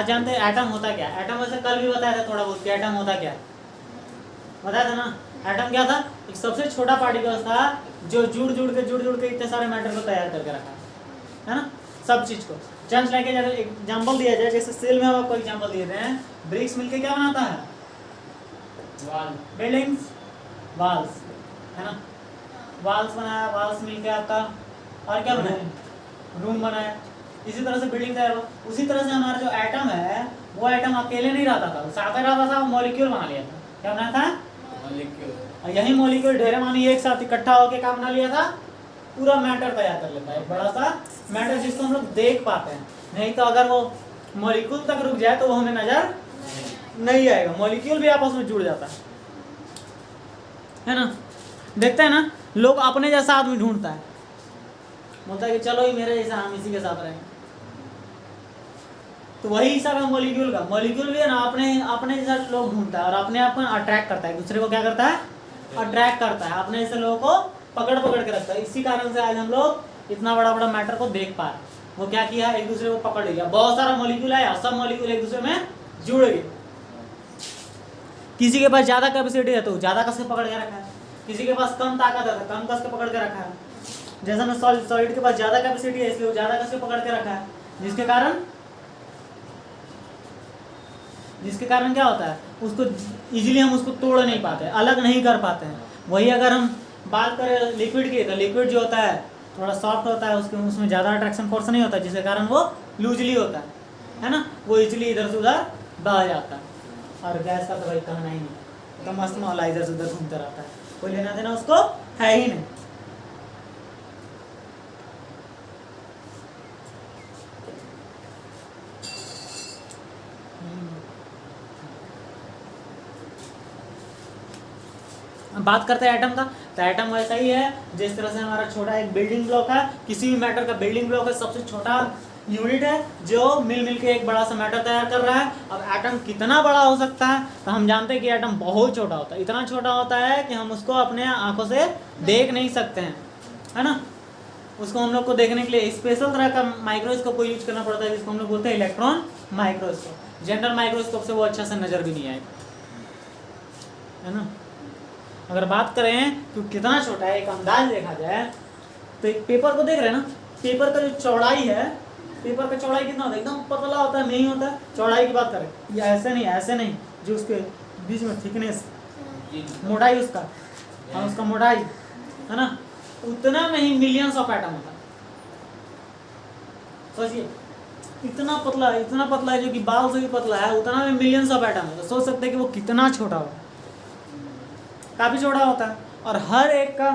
आज जानते हैं एटम होता क्या है। एटम वैसे कल भी बताया था थोड़ा बहुत कि एटम होता क्या है, बताया था ना। एटम क्या था, एक सबसे छोटा पार्टिकल था जो जुड़ जुड़ के इतने सारे मैटर को तैयार करके रखा है ना, सब चीज को। जस्ट लाइक अगर एग्जांपल दिया जाए, जैसे सेल में हम आपको एग्जांपल दिए थे, ब्रिक्स मिलके क्या बनाता है, वाल, बिल्डिंग्स, वाल्स, है ना। वाल्स बनाया, वाल्स मिलके आपका और क्या बनाया, रूम बनाया। इसी तरह से बिल्डिंग तैयार हुआ। उसी तरह से हमारा जो एटम है वो एटम अकेले नहीं रहता था, साथ में रहता था, वो मॉलिक्यूल बना लिया था। क्या बनाया था, मॉलिक्यूल। यही मॉलिक्यूल ढेरे मानी एक साथ इकट्ठा होकर क्या बना लिया था, पूरा मैटर तैयार कर लेता है, एक बड़ा सा मैटर जिसको हम लोग देख पाते हैं। नहीं तो अगर वो मॉलिक्यूल तक रुक जाए तो वो हमें नजर नहीं आएगा। मॉलिक्यूल भी आपस में जुड़ जाता है ना। देखते हैं ना, लोग अपने जैसा आदमी ढूंढता है, बोलता है कि चलो ही मेरे जैसा, हम इसी के साथ रहेंगे। तो वही हिसाब है मॉलिक्यूल का। मॉलिक्यूल भी है ना अपने जैसा लोग ढूंढता है और अपने आप को अट्रैक्ट करता है, दूसरे को क्या करता है, अट्रैक्ट करता है, अपने जैसे लोगों को पकड़ के रखता है। इसी कारण से आज हम लोग इतना बड़ा बड़ा मैटर को देख पा रहे। वो क्या किया, एक दूसरे को पकड़ लिया, बहुत सारा मॉलिक्यूल आया, सब मॉलिक्यूल एक दूसरे में जुड़ गए। किसी के पास ज्यादा कैपेसिटी है तो ज्यादा कस के पकड़ के रखा है, किसी के पास कम ताकत है तो कम कस के पकड़ के रखा है। जैसा मैं सॉलिड के पास ज्यादा कैपेसिटी है इसलिए वो ज्यादा कस के पकड़ के रखा है, जिसके कारण क्या होता है, उसको इजीली हम उसको तोड़ नहीं पाते, अलग नहीं कर पाते हैं। वही अगर हम बात करें लिक्विड की, तो लिक्विड जो होता है थोड़ा सॉफ्ट होता है, उसमें ज़्यादा अट्रैक्शन फोर्स नहीं होता, जिसके कारण वो लूजली होता है ना, वो इजीली इधर से उधर बह जाता है। और गैस का तो भाई कहना ही नहीं, तो मस्त मौला इधर से उधर घूमता रहता है, कोई लेना देना उसको है ही नहीं। बात करते हैं एटम का, तो एटम वैसा ही है जिस तरह से हमारा छोटा एक बिल्डिंग ब्लॉक है, किसी भी मैटर का बिल्डिंग ब्लॉक है, सबसे छोटा यूनिट है जो मिल के एक बड़ा सा मैटर तैयार कर रहा है। अब एटम कितना बड़ा हो सकता है, तो हम जानते हैं कि एटम बहुत छोटा होता है, इतना छोटा होता है कि हम उसको अपने आंखों से देख नहीं सकते हैं, है ना। उसको हम लोग को देखने के लिए स्पेशल तरह का माइक्रोस्कोप को यूज करना पड़ता है, जिसको हम लोग बोलते हैं इलेक्ट्रॉन माइक्रोस्कोप। जनरल माइक्रोस्कोप से वो अच्छा से नजर भी नहीं आएगा, है ना। अगर बात करें कि कितना छोटा है, एक अंदाज देखा जाए तो एक पेपर को देख रहे हैं ना, पेपर का जो चौड़ाई है, पेपर का चौड़ाई कितना होता है, एकदम पतला होता है, नहीं होता है। चौड़ाई की बात करें, ये ऐसे नहीं, जो उसके बीच में थिकनेस, मोटाई उसका, हाँ उसका मोटाई है ना, उतना नहीं मिलियंस ऑफ एटम होता है। सोचिए इतना पतला है जो कि बाल से भी पतला है, उतना में मिलियंस ऑफ एटम होता है। सोच सकते हैं कि वो कितना छोटा होगा, काफी छोटा होता है। और हर एक का,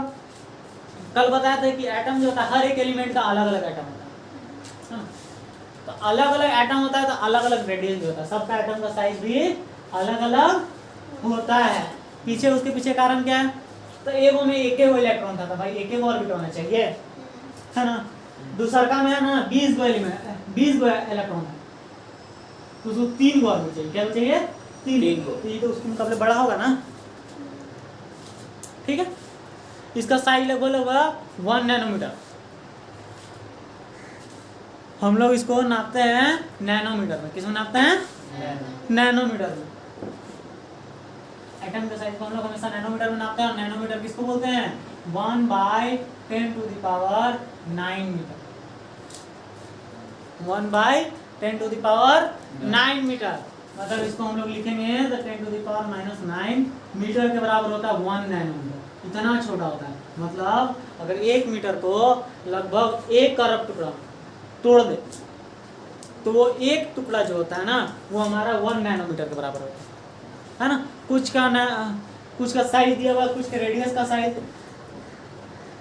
कल बताया था कि एटम जो होता है हर एक एलिमेंट का अलग अलग एटम होता है, तो अलग अलग एटम होता है तो अलग अलग रेडियस भी होता है, सबका एटम का साइज भी अलग अलग होता है। उसके पीछे कारण क्या है, तो एगो में एक इलेक्ट्रॉन था, भाई एक ऑर्बिट होना चाहिए, है ना। दूसरा का में है ना 20 गो इलेक्ट्रॉन है, तो उसको 3 गो ऑर्बिट चाहिए, क्या चाहिए, 3 गो, तो ये तो उसके मुकाबले बड़ा होगा ना, ठीक है। इसका साइज लगभग होगा 1 नैनोमीटर। हम लोग इसको नापते हैं नैनोमीटर में, किसमें नापते हैं, नैनोमीटर में। एटम का साइज को हम लोग हमेशा नैनोमीटर में नापते हैं, और नैनोमीटर किसको बोलते हैं, 1/10⁹ मीटर, 1/10⁹ मीटर। मतलब इसको हम लोग लिखेंगे तो 10⁻⁹ मीटर के बराबर होता है 1 नैनोमीटर। इतना छोटा होता है, मतलब अगर 1 मीटर को लगभग 1 अरब टुकड़ा तोड़ दे तो वो एक टुकड़ा जो होता है ना, वो हमारा 1 नैनोमीटर के बराबर होता है ना। कुछ का साइज दिया हुआ है, कुछ के रेडियस का साइज,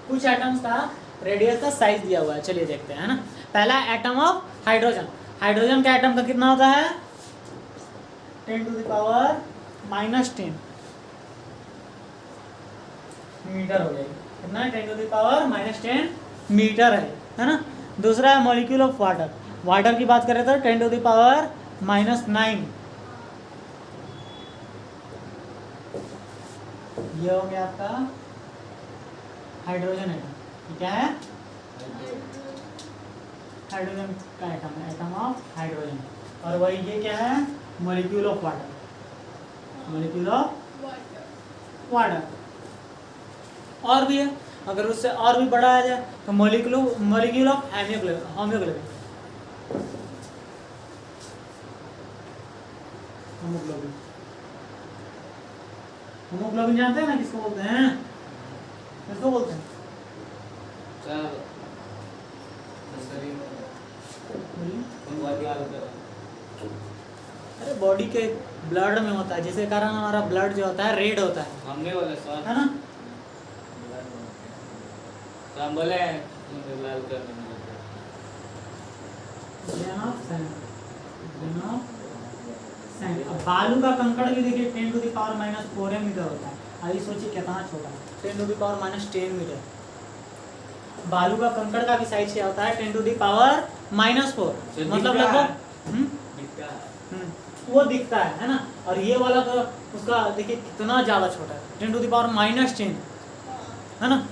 कुछ एटम्स का रेडियस का साइज दिया हुआ है। चलिए देखते हैं, है ना। पहला एटम ऑफ हाइड्रोजन। हाइड्रोजन का एटम का कितना होता है, 10⁻⁻10 मीटर हो जाएगी, कितना, 10⁻⁻10 मीटर है ना। दूसरा है मॉलिक्यूल ऑफ वाटर। वाटर की बात करें तो 10⁻⁹ ये हो गया आपका हाइड्रोजन एटम। क्या है, हाइड्रोजन का एटम है, एटम ऑफ हाइड्रोजन। और वही ये क्या है, molecule of water, molecule of water. और भी है, अगर उससे और भी बढ़ाया जाए तो मॉलिक्यूल ऑफ होमोग्लोबिन, होमोग्लोबिन जानते हैं ना किसको बोलते हैं, किसको बोलते हैं? अरे बॉडी के ब्लड में होता है, जिसके कारण हमारा ब्लड जो होता है रेड होता है, हमने बोले सर है ना। तो हम बोले लाल करने अब बालू का कंकड़ भी देखिए 10⁻⁻⁴ मीटर होता है। अभी सोचिए कितना छोटा है, 10⁻⁻10 मीटर। बालू का कंकड़ का भी साइज क्या होता है, 10⁻⁻⁴, मतलब लगभग वो दिखता है ना। और ये वाला तो उसका देखिए कितना ज़्यादा छोटा है, 10⁻−10, है ना।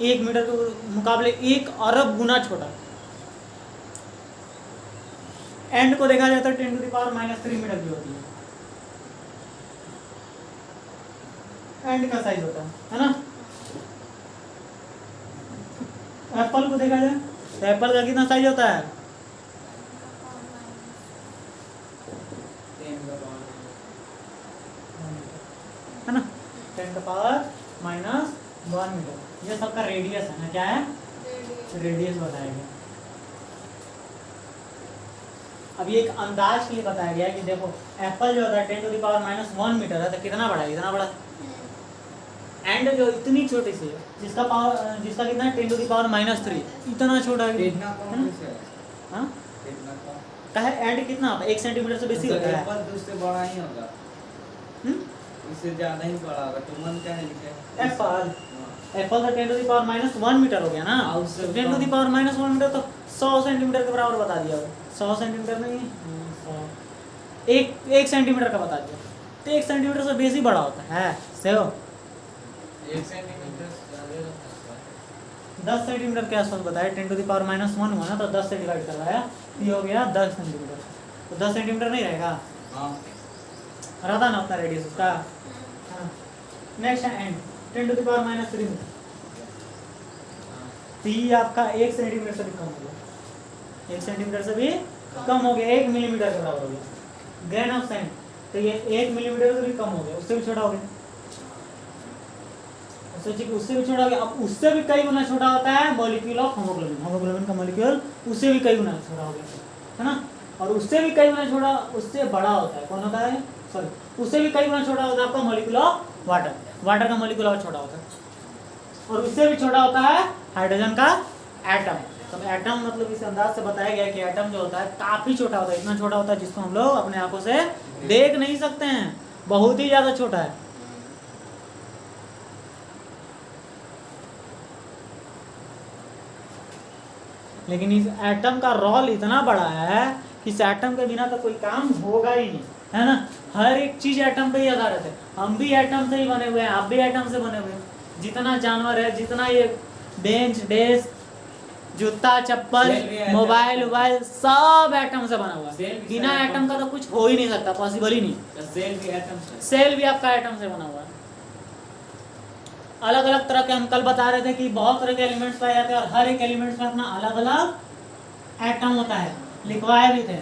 1 मीटर के मुकाबले 1 अरब गुना छोटा। एंड को देखा जाए तो 10⁻³ मीटर की होती है, एंड का साइज होता है ना। एप्पल को देखा जाए तो एप्पल का कितना साइज होता है, है ना, 10⁻−1 मीटर। ये सबका रेडियस है ना, क्या है, रेडियस बताया गया। अब ये एक अंदाज के लिए बताया गया है कि देखो एप्पल जो होता है 10⁻−1 मीटर है, तो कितना बड़ा है, इतना बड़ा। एंड जो इतनी छोटी सी है, जिसका कितना है 10⁻−3, इतना छोटा है। हाँ का है, एंड कितना होता है, 1 सेंटीमीटर से बेसी होता है। एप्पल तो उससे बड़ा ही होगा, इससे ज्यादा ही बड़ा होगा। तो मन क्या है लिखे एप्पल का 10⁻−1 मीटर हो गया ना। 10⁻−1 मीटर तो 100 सेंटीमीटर के बराबर बता दिया। 100 सेंटीमीटर नहीं, 1 सेंटीमीटर का बता दिया, तो 1 सेंटीमीटर से बेसी बड़ा होता है। सेव 1 सेंटीमीटर 10 सेंटीमीटर के आसपास बताया, 10⁻−1 हुआ ना, तो 10 से डिवाइड करवाया, ये हो गया 10 सेंटीमीटर। तो 10 सेंटीमीटर नहीं रहेगा, रहता ना उतना रेडियस उसका। नेक्स्ट है एंड 10⁻−3 मीटर, तो ये आपका 1 सेंटीमीटर से भी कम हो गया, 1 सेंटीमीटर से भी कम हो गया, 1 मिलीमीटर के बराबर हो गया। ग्रेन ऑफ सैंड, तो ये 1 मिलीमीटर से भी कम हो गया, उससे भी छोटा हो गया। सोचिए कि उससे भी छोटा हो गया। अब उससे भी कई गुना छोटा होता है मॉलिक्यूल ऑफ होमोग्लोबिन, होमोग्लोबिन का मॉलिक्यूल उससे भी कई गुना छोटा हो गया, है ना। और उससे भी कई गुना छोटा, उससे बड़ा होता है, कौन होता है, सॉरी, उससे भी कई गुना छोटा होता है आपका मॉलिक्यूल ऑफ वाटर। वाटर का मॉलिक्यूल और छोटा होता है। और उससे भी छोटा होता है हाइड्रोजन का एटम। तो एटम मतलब इस अंदाज से बताया गया कि एटम जो होता है काफी छोटा होता है, इतना छोटा होता है जिसको हम लोग अपने आंखों से देख नहीं सकते हैं, बहुत ही ज्यादा छोटा है। लेकिन इस एटम का रोल इतना बड़ा है कि इस एटम के बिना तो कोई काम होगा ही नहीं, है ना। हर एक चीज एटम पे ही आधारित है। हम भी एटम से ही बने हुए हैं, आप भी एटम से बने हुए हैं। जितना जानवर है, जितना ये बेंच डेस्क जूता चप्पल मोबाइल वोबाइल सब एटम से बना हुआ है। बिना एटम का तो कुछ हो ही नहीं सकता, पॉसिबल ही नहीं। सेल भी आपका एटम से बना हुआ है। अलग अलग तरह के हम कल बता रहे थे कि बहुत तरह के एलिमेंट्स पाए जाते हैं और हर एक एलिमेंट्स में अपना अलग अलग एटम होता है, लिखवाए भी थे,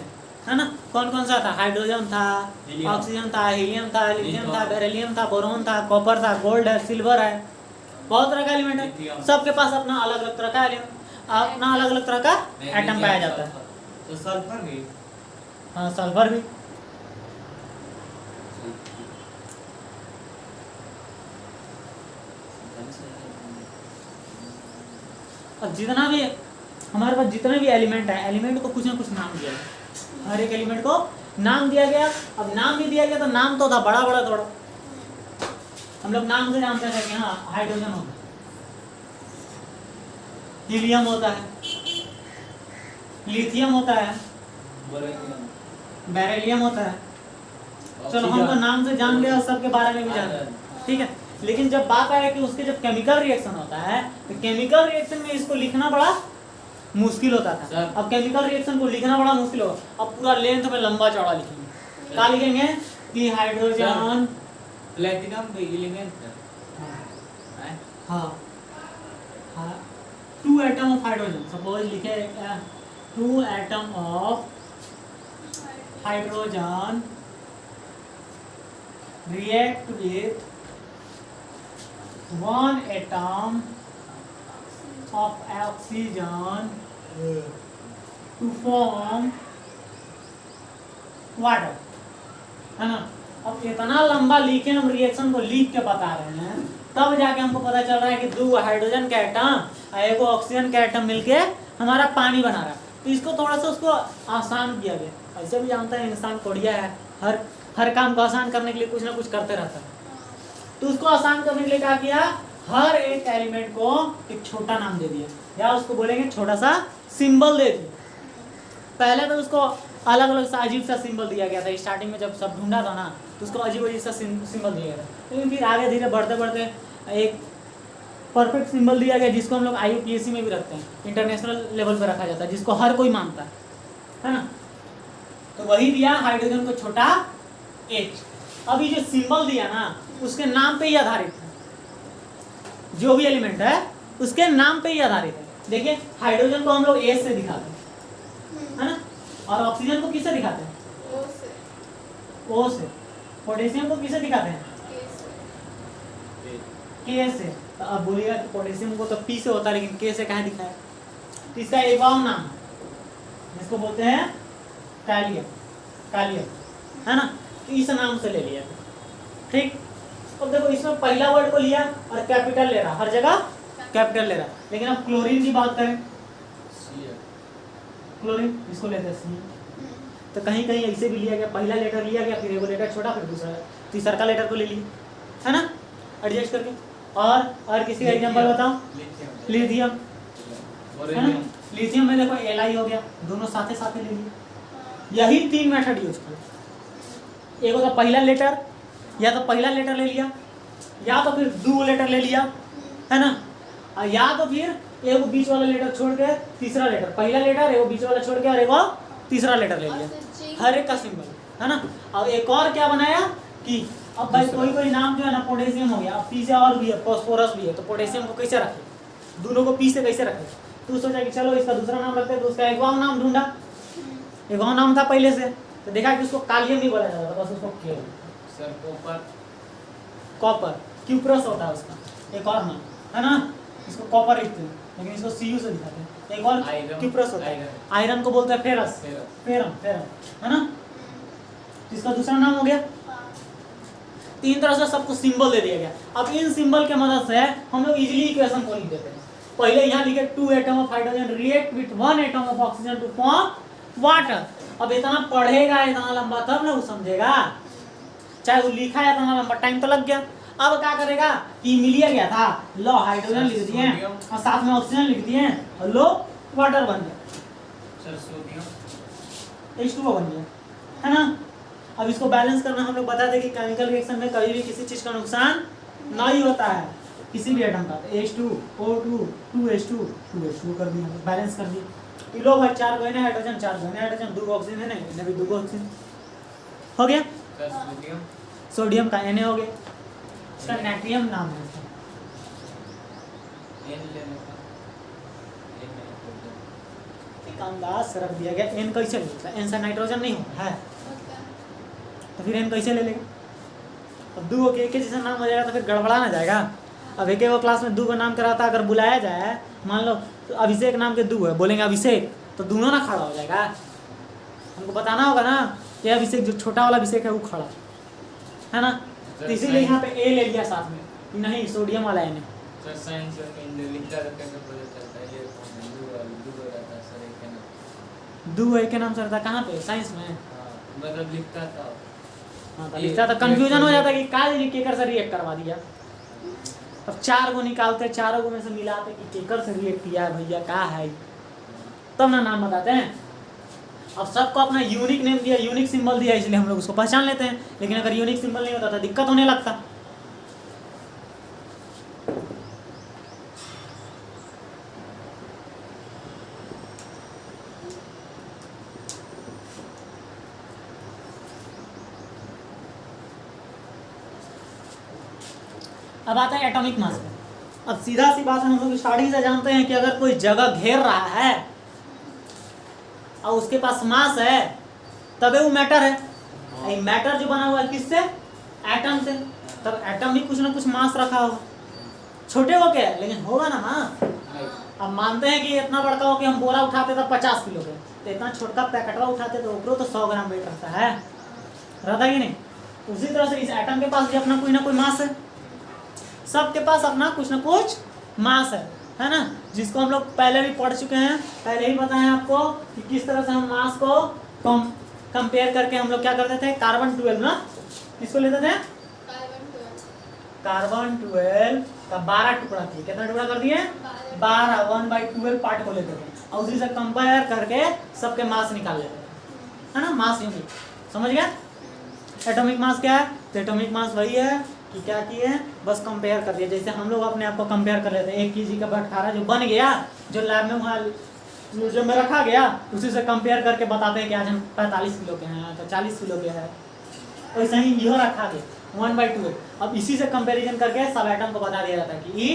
है ना। कौन कौन सा था, हाइड्रोजन था, ऑक्सीजन था, हीलियम था, लिथियम था, बेरिलियम था, बोरोन था, कॉपर था, गोल्ड है, सिल्वर है, बहुत तरह का एलिमेंट है। सबके पास अपना अलग अलग तरह का अपना अलग अलग तरह का एटम पाया जाता है। तो सल्फर भी, हाँ सल्फर भी। अब जितना भी हमारे पास जितने भी एलिमेंट है, एलिमेंट को कुछ ना कुछ नाम दिया गया, हर एक एलिमेंट को नाम दिया गया। अब नाम भी दिया गया तो नाम तो था बड़ा बड़ा थोड़ा, हम लोग नाम से जानते थे कि हाँ हाइड्रोजन होता है, हीलियम होता है, लिथियम होता है, बेरिलियम होता है। चलो हम तो नाम से जान गए और सबके बारे में भी जान गए, ठीक है। लेकिन जब बात आए कि उसके जब केमिकल रिएक्शन होता है तो केमिकल रिएक्शन में इसको लिखना बड़ा मुश्किल होता था। सर। अब केमिकल रिएक्शन को लिखना बड़ा मुश्किल होगा, अब पूरा लेंथ में लंबा चौड़ा लिखेंगे। क्या लिखेंगे कि हाइड्रोजन, प्लेटिनम एलिमेंट है। हाँ हाँ, 2 एटम ऑफ हाइड्रोजन, सपोज लिखे 2 atom of hydrogen react with 1 atom of oxygen to form water, है ना। अब इतना लंबा लिखे, हम रिएक्शन को लिख के बता रहे हैं, तब जाके हमको पता चल रहा है कि 2 हाइड्रोजन का एटम और 1 ऑक्सीजन का एटम मिलके हमारा पानी बना रहा है। तो इसको थोड़ा सा उसको आसान किया गया। ऐसे भी जानता है इंसान कोढ़िया है, हर काम को आसान करने के लिए कुछ ना कुछ करते रहता है। तो उसको आसान करने के लिए क्या किया, हर एक एलिमेंट को एक छोटा नाम दे दिया, या उसको बोलेंगे छोटा सा सिंबल दे दिया। पहले तो उसको अलग अलग सा अजीब सा सिंबल दिया गया था, स्टार्टिंग में जब सब ढूंढा था ना, तो उसको अजीब अजीब सा सिंबल दिया गया था। लेकिन फिर आगे धीरे बढ़ते बढ़ते एक परफेक्ट सिंबल दिया गया, जिसको हम लोग IUPAC में भी रखते हैं, इंटरनेशनल लेवल पर रखा जाता है, जिसको हर कोई मानता है ना। तो वही दिया हाइड्रोजन को छोटा H। अभी जो सिंबल दिया ना, उसके नाम पे ही आधारित है, जो भी एलिमेंट है उसके नाम पे ही आधारित है। देखिए हाइड्रोजन को हम लोग H से दिखाते हैं, है ना, और ऑक्सीजन को किससे दिखाते हैं, O से। पोटेशियम को किससे दिखाते हैं, K से। तो अब बोलिएगा कि पोटेशियम को तो P से होता है, लेकिन K से कहाँ दिखाया। तो इसका एक और नाम जिसको बोलते हैं कैलियम, है ना। तो इस नाम से ले लिया, ठीक। अब देखो इसमें पहला वर्ड को लिया और कैपिटल ले रहा, हर जगह कैपिटल ले रहा। लेकिन अब क्लोरीन की बात करें, क्लोरीन इसको लेते हैं, तो कहीं कहीं ऐसे भी लिया गया, पहला लेटर लिया गया, फिर एगो लेटर छोटा, फिर दूसरा, तीसरा का लेटर को ले लिया, है ना, एडजस्ट करके। और किसी का एग्जांपल बताओ, लिथियम, है ना। लिथियम में देखो Li हो गया, दोनों साथे साथे ले लिए। यही 3 मेथड यूज करो, एक तो पहला लेटर, या तो पहला लेटर ले लिया, या तो फिर 2 लेटर ले लिया, है ना, और या तो फिर एगो बीच वाला लेटर छोड़ के तीसरा लेटर, पहला लेटर एगो बीच वाला छोड़ के और एगो तीसरा लेटर ले लिया, हर एक का सिंबल, है ना। अब एक और क्या बनाया कि अब भाई कोई नाम जो है ना, पोटेशियम हो गया, अब P से और भी है, फास्फोरस भी है, तो पोटेशियम को कैसे रखे, दोनों को P से कैसे रखे। तो सोचा कि चलो इसका दूसरा नाम रखते हैं, तो उसका एक और नाम ढूंढा, एक और नाम था पहले से, तो देखा कि उसको कालियम नहीं बोला जाता था, बस उसको सर कॉपर, क्यूप्रस होता है उसका एक और नाम, है ना। इसको कॉपर लिखते हैं, लेकिन इसको Cu से दिखाते हैं। एक और क्यूप्रस होता है, आयरन को बोलते हैं फेरस, है ना। इसका दूसरा नाम हो गया। 3 तरह से सबको सिंबल दे दिया गया। अब इन सिंबल के मदद से हम लोग इजीली इक्वेशन को लिख देते हैं। पहले यहाँ लिखे 2 atom of hydrogen react with 1 atom of oxygen to form water. अब इतना पढ़ेगा इतना लंबा तब ना वो समझेगा, चाहे वो लिखा है इतना लंबा टाइम तो लग गया। अब क्या करेगा कि मिलिया गया था, लो हाइड्रोजन लिख दिए और साथ में ऑक्सीजन लिख दिए और लो वाटर बन गया, सर सोडियम H2O बन गया, है ना। अब इसको बैलेंस करना हम लोग बताते कि केमिकल रिएक्शन में कभी भी किसी चीज का नुकसान नहीं होता है, किसी भी एटम का। H2O2 2H2 2H2 कर दिया, बैलेंस कर दिया। लो भाई 4 गए हाइड्रोजन 4 गए हाइड्रोजन, 2 ऑक्सीजन है ना, इन्हें भी 2 ऑक्सीजन हो गया। सर सोडियम का Na हो गया, इसका नाइट्रियम नाम है इसका। N लेने का एक अंदाज रख दिया गया। N कैसे लेगा, N से नाइट्रोजन नहीं होता है, तो फिर N कैसे ले लेगा। अब 2 के जैसा नाम हो जाएगा तो फिर गड़बड़ा ना जाएगा। अब एक क्लास में 2 का नाम कराता, अगर बुलाया जाए, मान लो तो अभिषेक नाम के 2 है, बोलेंगे अभिषेक, तो दोनों ना खड़ा हो जाएगा। हमको बताना होगा ना ये अभिषेक, जो छोटा वाला अभिषेक है वो खड़ा है ना। तो इसीलिए यहाँ पे A ले लिया साथ में कि नहीं सोडियम वाला N है। सर साइंस में लिखता रहता है, पता चलता है ये दो रहता है सर, एक ना 2 A के नाम से रहता है कहाँ पे, साइंस में। मतलब लिखता था। हाँ, तो लिखता था, कंफ्यूजन हो जाता कि काज केकर से रिएक्ट करवा दिया। अब 4 को निकालते, चारों को में से मिलाते कि केकर से रिएक्ट किया है भैया, क्या है, तब ना नाम बताते हैं। अब सबको अपना यूनिक नेम दिया, यूनिक सिंबल दिया, इसलिए हम लोग उसको पहचान लेते हैं। लेकिन अगर यूनिक सिंबल नहीं होता तो दिक्कत होने लगता। अब आता है एटॉमिक मास पे। अब सीधा सी बात है, हम लोग स्टार्टिंग से जानते हैं कि अगर कोई जगह घेर रहा है और उसके पास मास है तबे वो मैटर है। मैटर जो बना हुआ है किससे? एटम से। तब एटम भी कुछ ना कुछ मास रखा होगा, छोटे हो के लेकिन होगा ना मास। अब मानते हैं कि इतना बड़का हो कि हम बोरा उठाते तब 50 किलो के, तो इतना छोटा पैकेटवा उठाते तो ऊपर तो 100 ग्राम वेट रहता है, रहता कि नहीं? उसी तरह से इस एटम के पास भी अपना कोई ना कोई मास है, सबके पास अपना कुछ ना कुछ मास है ना, जिसको हम लोग पहले भी पढ़ चुके हैं। पहले ही बताए हैं आपको कि किस तरह से हम मास को कंपेयर करके हम लोग क्या करते थे। कार्बन 12 ना, किसको लेते थे? कार्बन 12 का 12 टुकड़ा किए। कितना टुकड़ा कर दिए? 12, 1/12 पार्ट को लेते थे और उसी से कंपेयर करके सबके मास निकाल लेते थे, है ना। मास यूनिट समझ गया। एटॉमिक मास क्या है? तो एटॉमिक मास वही है कि क्या किए हैं, बस कंपेयर कर दिया। जैसे हम लोग अपने आप को कंपेयर कर लेते हैं, 1 kg का बटखारा जो बन गया, जो लैब में वहाँ म्यूजियम में रखा गया, उसी से कंपेयर करके बताते हैं कि आज हम 45 किलो के हैं तो 40 किलो के हैं। वैसे ही यह रखा गया 1/12। अब इसी से कंपैरिजन करके सब एटम को बता दिया जाता है कि ये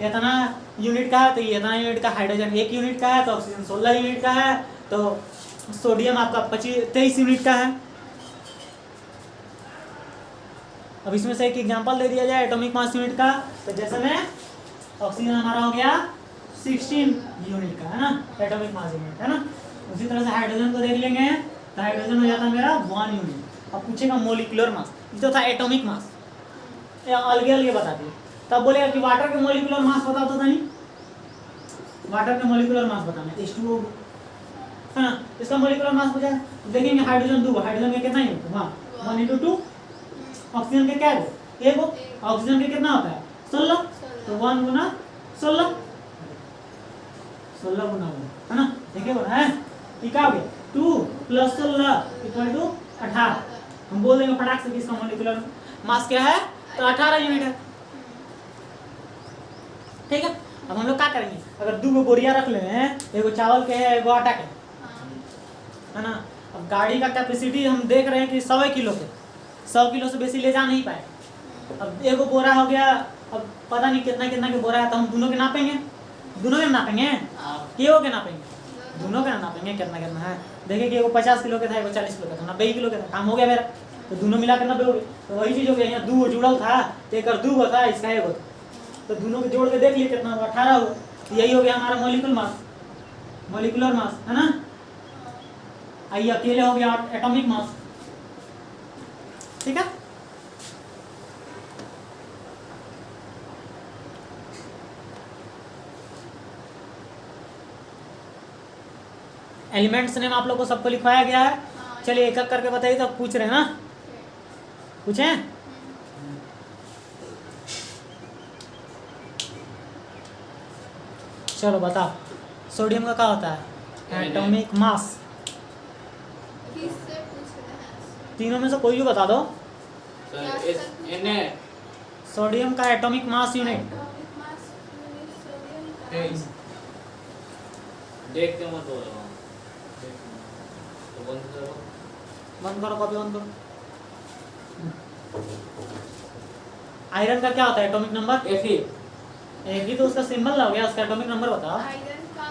इतना यूनिट का है तो ये इतना यूनिट का, हाइड्रोजन 1 यूनिट का है तो ऑक्सीजन 16 यूनिट का है, तो सोडियम आपका 23 यूनिट का है। अब इसमें से एक एग्जांपल दे दिया जाए एटॉमिक मास यूनिट का, तो जैसे में ऑक्सीजन हमारा हो गया 16 यूनिट का, है ना, एटॉमिक मास यूनिट, है ना। उसी तरह से हाइड्रोजन को देख लेंगे तो हाइड्रोजन हो जाता है मेरा 1 यूनिट। अब पूछेगा मोलिकुलर मास, ये तो था एटॉमिक मास, अलग अलग बता दिए। तब बोलेगा कि वाटर के मोलिकुलर मास बता दो, नहीं वाटर के मोलिकुलर मास बताना H2O, है ना। इसका मोलिकुलर मास पूछा तो देखेंगे हाइड्रोजन 2, हाइड्रोजन के कितना यूनिट? 1 × 2। ऑक्सीजन के क्या है? 1। ऑक्सीजन के कितना होता है? 16, तो 1 × 16, 16 × 1, है ना। देखिए बोला है कि क्या हो गया 2 + 16 = 18। हम बोल देंगे फटाक से कि इसका मोलिकुलर मास क्या है, तो 18 यूनिट है, ठीक है। अब हम लोग क्या करेंगे, अगर 2 बोरिया रख ले हैं, एगो चावल के है एगो आटा के, है ना। अब गाड़ी का कैपेसिटी हम देख रहे हैं कि 100 किलो के, 100 किलो से बेसी ले जा नहीं पाए। अब एगो बोरा हो गया, अब पता नहीं कितना कितना के बोरा है, तो हम दोनों के नापेंगे, दोनों के नापेंगे, केओ के नापेंगे, दोनों के नापेंगे कितना कितना है। देखिए कि एगो 50 किलो के था, एगो 40 किलो का था, 90 किलो का था, काम हो गया मेरा, तो दोनों मिला के 90 हो गए। तो वही चीज़ हो गया, यहाँ 2 जुड़ल था तो एक 2 था, इसका 1 था, तो दोनों के जोड़ के देख लिए कितना हुआ, 18 हुआ। तो यही हो गया हमारा मोलिकुलर मास, मोलिकुलर मास, है ना। आइए अकेले हो गया एटॉमिक मास, ठीक है। एलिमेंट्स नेम आप लोग को सबको लिखवाया गया है। चलिए एक एक करके बताइए, तो पूछ रहे हैं ना, पूछें। चलो बताओ, सोडियम का क्या होता है? Atomic mass. तीनों में से कोई भी बता दो। सोडियम का एटॉमिक मास यूनिट देख के मत बोलो, तो बंद करो, कॉपी बंद करो। आयरन का क्या होता है एटॉमिक नंबर? Fe तो उसका सिंबल हो गया, उसका एटॉमिक नंबर बताओ। आयरन का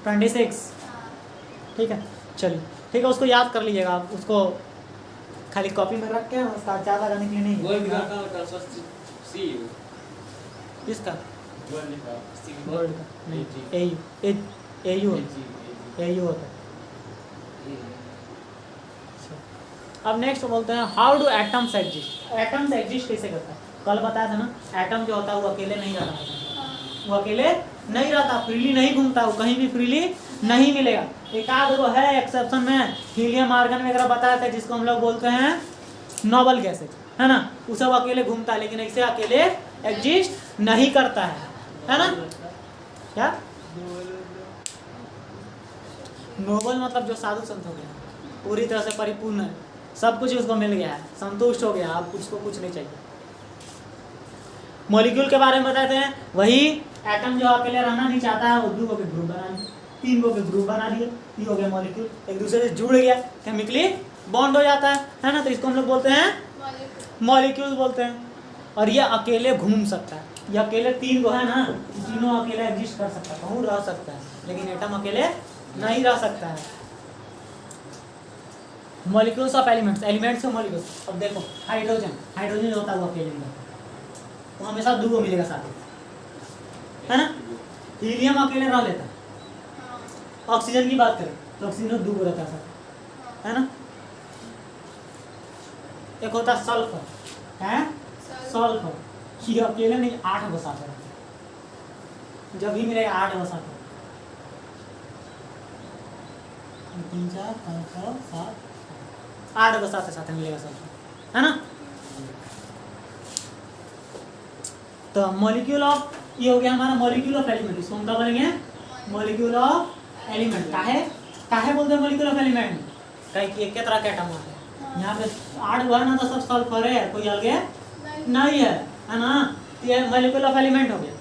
26, ठीक है। चलिए ठीक है, उसको याद कर लीजिएगा आप, उसको खाली कॉपी में रख के उसका ज़्यादा करने के लिए नहीं। गोल्ड का सी किसका? गोल्ड का गोल्ड का नहीं, AU होता है। अब नेक्स्ट बोलते हैं how do atoms exist. Atoms exist कैसे करता है? कल बताया था ना, एटम जो होता है वो अकेले नहीं रहता, वो अकेले नहीं रहता, फ्रीली नहीं घूमता, वो कहीं भी फ्रीली नहीं मिलेगा। एक आध वो है एक्सेप्शन में, हीलियम आर्गन वगैरह बताया था, जिसको हम लोग बोलते हैं नोबल गैसेज, है ना। वो सब अकेले घूमता है, लेकिन ऐसे अकेले एग्जिस्ट नहीं करता है ना। क्या नोबल मतलब जो साधु संत हो गया, पूरी तरह से परिपूर्ण है, सब कुछ उसको मिल गया है, संतुष्ट हो गया, अब उसको कुछ नहीं चाहिए। मॉलिक्यूल के बारे में बताते हैं, वही एटम जो अकेले रहना नहीं चाहता है, वो 2 के ग्रुप बना दिए, 3 के ग्रुप बना दिए, ये हो गया मॉलिक्यूल, एक दूसरे से जुड़ गया, केमिकली बॉन्ड हो जाता है ना। तो इसको हम लोग बोलते हैं मॉलिक्यूल बोलते हैं। और ये अकेले घूम सकता है, ये अकेले 3 गो है ना, तीनों अकेले एग्जिस्ट कर सकता है, कहूँ रह सकता है, लेकिन एटम अकेले नहीं रह सकता है। मॉलिक्यूल्स ऑफ एलिमेंट्स, एलिमेंट्स के मॉलिक्यूल्स। अब देखो हाइड्रोजन, हाइड्रोजन जो होता है वो अकेले नहीं रहता, तो हमेशा 2 गो मिलेगा साथ में, है ना। हीलियम अकेले रह लेता है। ऑक्सीजन की बात करें तो ऑक्सीजन 2 गो रहता है साथ, है ना। एक होता है सल्फर, है सल्फर, ये अकेले नहीं 8 गो साथ रहता है, जब भी मिलेगा 8 गो साथ, 3 4 5 6 7 8 गो साथ मिलेगा सल्फर, है ना। तो मॉलिक्यूल ऑफ, ये हो गया हमारा मॉलिक्यूल ऑफ एलिमेंट। इसको हम क्या बोलेंगे, मॉलिक्यूल ऑफ एलिमेंट। काहे बोलते हैं मॉलिक्यूल ऑफ एलिमेंट, कहीं एक तरह के एटम है, यहाँ पे 8 गो है ना, तो सब सल्फर है, कोई अलगे नहीं है ना। तो ये मॉलिक्यूल ऑफ एलिमेंट हो गया,